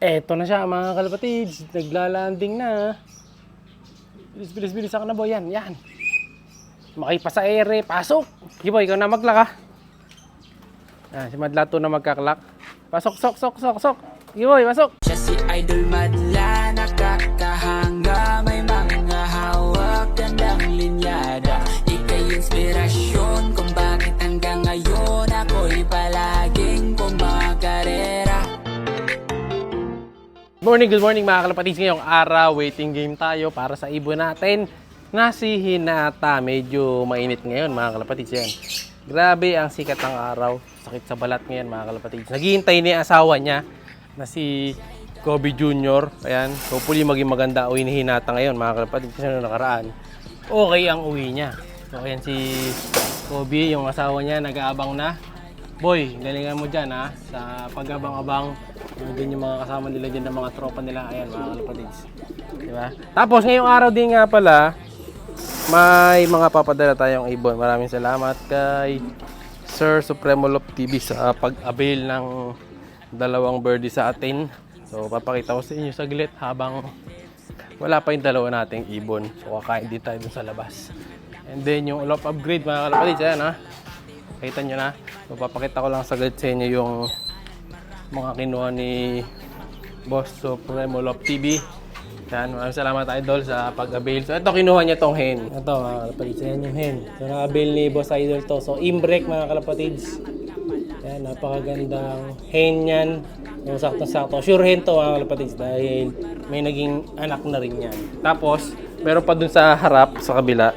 Eto na siya mga kalapatids, naglalanding na. Bilis ako na boy, yan. Makipa sa ere, pasok. Sige boy, ikaw na maglak ha. Si Madlato na magkaklak. Pasok, sok. Sige boy, pasok. Siya si Idol Madla, nakakahanga, may mga hawak, gandang linyada. Ika'y inspirasyon kung bakit hanggang ngayon ako'y palaging pumakarera. Good morning mga kalapatids. Ngayong araw, waiting game tayo para sa ibon natin na si Hinata. Medyo mainit ngayon mga kalapatids yan. Grabe ang sikat ng araw. Sakit sa balat ngayon mga kalapatids. Naghihintay ni asawa niya na si Kobe Jr. Ayan, hopefully maging maganda uwi ni Hinata ngayon mga kalapatids. Kasi noong nakaraan, okay ang uwi niya. So ayan si Kobe, yung asawa niya, nag-aabang na. Boy, galingan mo dyan ha, sa pag-abang-abang. Doon yung mga kasama nila dyan, ng mga tropa nila. Ayan, mga kalapatids. Diba? Tapos, ngayong araw din nga pala, may mga papadala tayong ibon. Maraming salamat kay Sir Supremo Lop TV sa pag-avail ng dalawang birdie sa atin. So, papakita ko sa inyo saglit habang wala pa yung dalawa nating ibon. So, kakain din tayo dun sa labas. And then, yung Lop upgrade, mga kalapatids, ayan ha. Kita nyo na. So, papakita ko lang saglit sa inyo yung mga kinuha ni Boss Supremo Lop TV. Yan, maraming salamat Idol sa pag-avail. So, ito kinuha niya tong hen. Ito mga kalapatids, yan yung hen. So, na-avail ni Boss Idol to. So, imbrek mga kalapatids. Yan, napakagandang hen yan. Yung sakto-sakto. Sure hen to mga kalapatids dahil may naging anak na rin yan. Tapos, meron pa dun sa harap, sa kabila.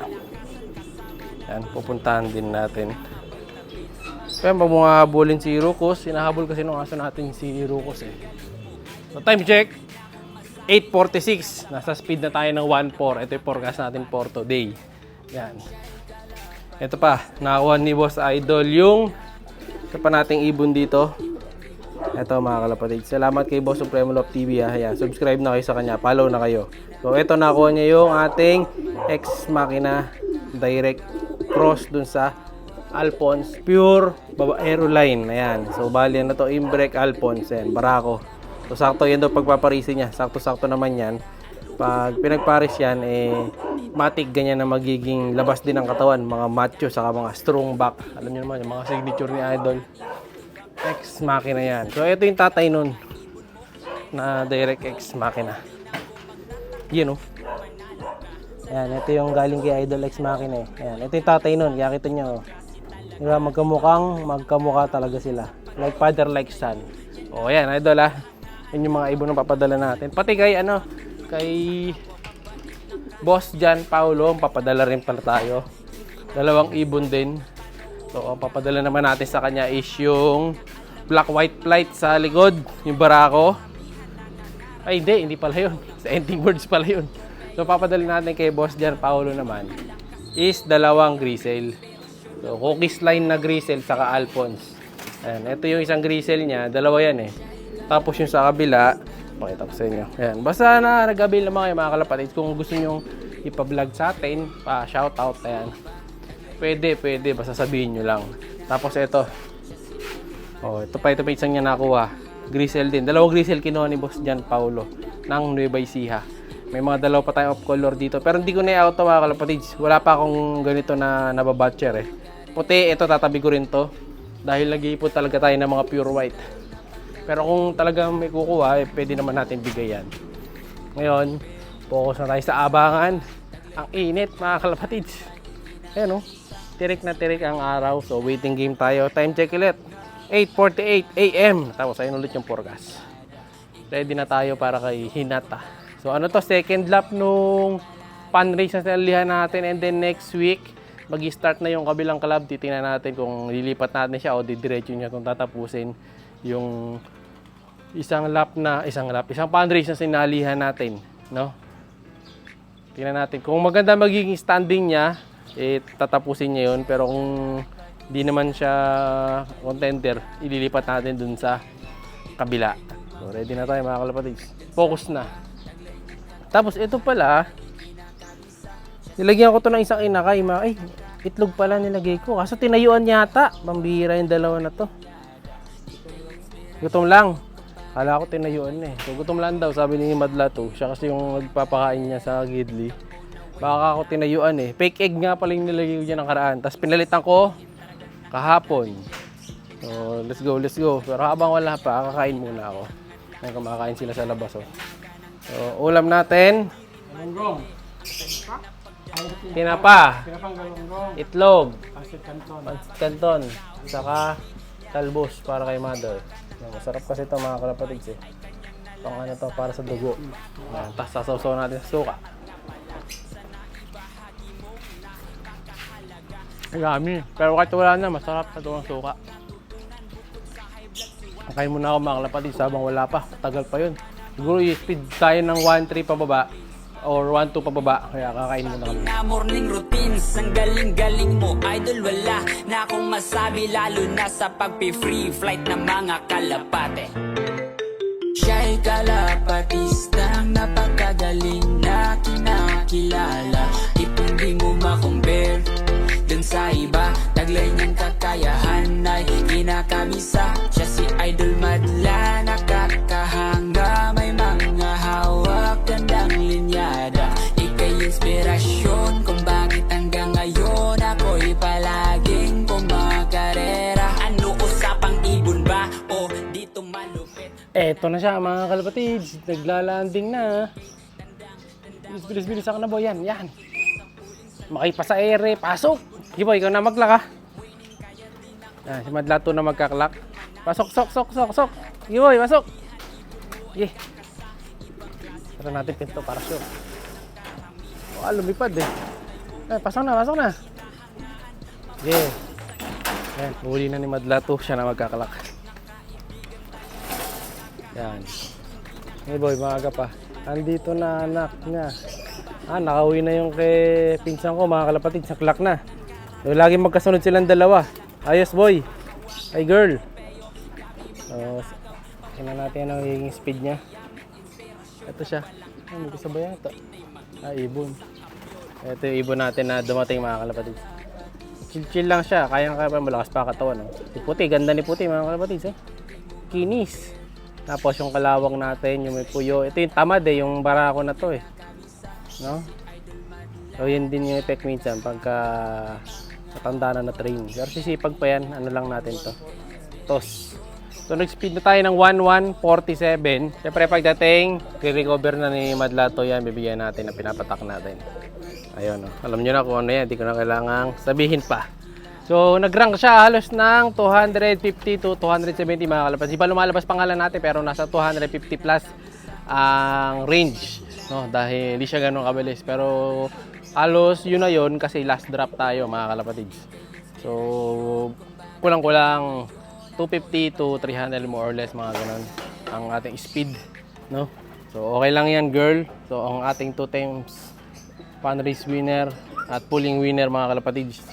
Yan, pupuntahan din natin. Kaya pag mga habulin si Rukos, sinahabol kasi nung aso natin si Rukos eh. So time check, 8:46. Nasa speed na tayo ng 1.4. Ito yung forecast natin for today. Yan. Ito pa, nakakuha ni Boss Idol yung ito pa nating ibon dito. Ito mga kalapatids. Salamat kay Boss Supremo Lop TV ha. Yan, subscribe na kayo sa kanya, follow na kayo. So ito nakakuha niya yung ating Ex Machina direct cross dun sa Alphonse Pure Babaero line. Ayan. So bali na to imbrek Alphonse yan, Barako. So sakto yan daw pagpaparisin niya. Sakto naman yan. Pag pinagparis yan matik ganyan na magiging labas din ng katawan, mga macho saka mga strong back. Alam niyo naman yung mga signature ni Idol. Ex Machina yan. So ito yung tatay nun na direct Ex Machina. Yun oh. Ayan, ito yung galing kay Idol Ex Machina eh. Ayan, ito yung tatay nun. Kaya kita nyo oh. Diba, magkamukha talaga sila. Like father, like son. O, ayan, Idol ha. Yan yung mga ibon na papadala natin. Pati kay, kay Boss Jan Paulo, papadala rin pala tayo. Dalawang ibon din. So, ang papadala naman natin sa kanya is yung black white flight sa likod. Yung Barako. Ay, hindi pala yun. Sa ending birds pala yun. So, papadala natin kay Boss Jan Paulo naman is dalawang grisel. So, cookies line na grisel saka Alphonse. Ayan, ito yung isang grisel niya, dalawa yan eh. Tapos yung sa kabila, pakita ko sa inyo. Ayan, basta na nag-avail naman kayo mga kalapatids. Kung gusto nyo ipa-vlog sa atin, pa-shoutout, ayan. Pwede, basta sabihin nyo lang. Tapos ito. Oh, ito pa isang niya nakuha. Grisel din. Dalawang grisel kinuha ni Boss Jan Paulo ng Nueva Ecija. May mga dalawa pa tayong off color dito. Pero hindi ko na i-out mga kalapatids. Wala pa akong ganito na nababatcher eh. Puti, ito tatabi ko rin to. Dahil nag-iipon talaga tayo ng mga pure white. Pero kung talagang may kukuha, pwede naman natin bigayan. Ngayon, focus na tayo sa abangan. Ang init mga kalapatids. Ayan o. Tirik na tirik ang araw. So waiting game tayo. Time check ulit. 8:48 AM. Tapos ayun ulit yung forecast. Ready na tayo para kay Hinata. So ano to, second lap nung fundraise na sinalihan natin. And then next week, mag-start na yung kabilang club. Titingnan natin kung lilipat natin siya o didiretso niya kung tatapusin yung isang fundraise na sinalihan natin, no? Tingnan natin kung maganda magiging standing niya, tatapusin niya yun. Pero kung di naman siya contender, ililipat natin dun sa kabila. So ready na tayo mga kalapatids. Focus na. Tapos ito pala, nilagyan ko to ng isang inakay. Ay, itlog pala nilagay ko. Kaso tinayuan yata. Pambihira yung dalawa na to. Gutom lang. Kala ko tinayuan na eh. So gutom lang daw, sabi ni Madla to. Siya kasi yung nagpapakain niya sa Gidli. Baka ako tinayuan eh. Fake egg nga pala yung nilagay ko dyan ng karaan. Tapos pinalitan ko kahapon. So let's go, let's go. Pero habang wala pa, kakain muna ako. Ay, kumakain sila sa labas oh. So ulam natin. Galunggong. Tinapa, Pinapang galunggong. itlog, Pasit canton. pancit canton, saka talbos para kay mother. Masarap kasi ito mga kalapatids eh. Pang ano to, para sa dugo. Tapos sasawsaw natin sa suka. Marami. Pero kahit wala na, masarap sa doon suka. Kain muna ako mga kalapatids habang wala pa. Tagal pa yun. Siguro i-speed tayo ng 1-3 pababa or 1-2 pababa. Kaya kakain muna kami. Na morning routines, ang galing-galing mo, idol, wala na akong masabi, lalo na sa pagpi-free flight ng mga kalapate. Siya'y kalapatistang napakagaling na kinakilala. Di mo makumpare dun sa iba, taglay niyang kakayahan ay kinakabisa. Siya si Idol Madla, nakakahanga, may mga hawak, gandang linyada. Ika'y inspirasyon kung bakit hanggang ngayon ako'y palaging kumakarera. Ano usapang ibon ba o dito malupit? Eto na siya mga kalapatids. Naglalanding na. Bilis-bilis ako na boy. Yan, yan. Makipa sa ere. Pasok! Sige boy, ikaw na maglak ha. Yan, si Madlato na magkaklak. Pasok, sok. Sige boy, pasok. Sige. Tara natin pinto para sure. Lumipad eh. Ay, pasok na. Sige. Yan, huli na ni Madlato. Siya na magkaklak. Yan. Hey boy, maaga pa. Andito na anak niya. Nakauwi na yung kay pinsan ko, mga kalapatid, sa clock na. So, lagi magkasunod silang dalawa. Ayos boy. Ay girl. So, tingnan natin ang magiging speed niya. Ito siya. May kasabay ito. Ibon. Ito yung ibon natin na dumating mga kalapatid. Chill lang siya. Kayang-kaya malakas pa katawan. Yung puti, ganda ni puti mga kalapatid. Kinis. Tapos yung kalawang natin, yung may puyo. Ito yung tamad eh, yung barako na to eh. No? So yun din yung effect minsan pagka matanda na train. Pero sisipag pa yan, ano lang natin to. Toss. So nag-speed na tayo ng 11:47. Siyempre pagdating, i-recover na ni Madlato yan, bibigyan natin na pinapatak natin. Ayun, no? Alam nyo na kung ano yan, hindi ko na kailangang sabihin pa. So, nag-rank siya halos ng 250 to 270 mga kalapatids. Di pa lumalabas pangalan natin pero nasa 250 plus ang range. No? Dahil hindi siya ganun kabilis. Pero halos yun na yun kasi last drop tayo mga kalapatids. So, kulang-kulang 250 to 300 more or less mga ganun ang ating speed. No? So, okay lang yan girl. So, ang ating 2 times fan race winner at pulling winner mga kalapatids.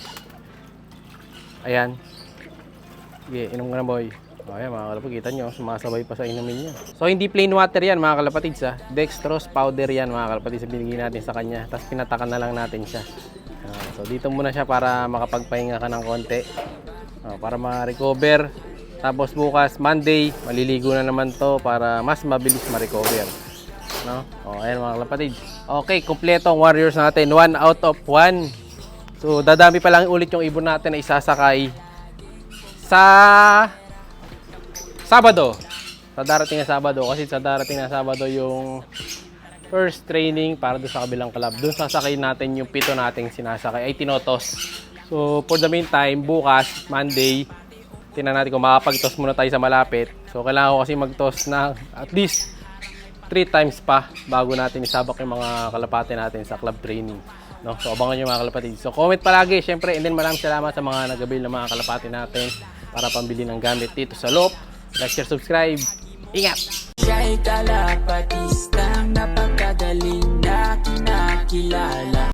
Ayan. Sige, inom ka na boy. Ayan mga kalapatids, kita nyo, sumasabay pa sa inumin niya. So hindi plain water yan mga kalapatids ha. Dextrose powder yan mga kalapatids, binigay natin sa kanya. Tapos pinatakan na lang natin siya. So dito muna siya para makapagpahinga ka ng konti. Para ma-recover. Tapos bukas, Monday, maliligo na naman to para mas mabilis ma-recover. No? Ayan mga kalapatids. Okay, kumpleto ang warriors natin. 1 out of 1. So, dadami pa lang ulit yung ibon natin na isasakay sa Sabado. Sa darating na Sabado. Kasi sa darating na Sabado yung first training para doon sa kabilang club. Doon sasakay natin yung 7 nating sinasakay ay tinotos. So, for the meantime, bukas, Monday, tingnan natin kung makapag-toss muna tayo sa malapit. So, kailangan ko kasi mag-toss na at least 3 times pa bago natin isabak yung mga kalapate natin sa club training. No? So, abangan nyo mga kalapatid. So, comment palagi, syempre, and then maraming salamat sa mga nag-avail ng mga kalapati natin para pambili ng gamit dito sa Loop. Like, share, subscribe. Ingat! Siya'y kalapatistang napakagaling na kinakilala.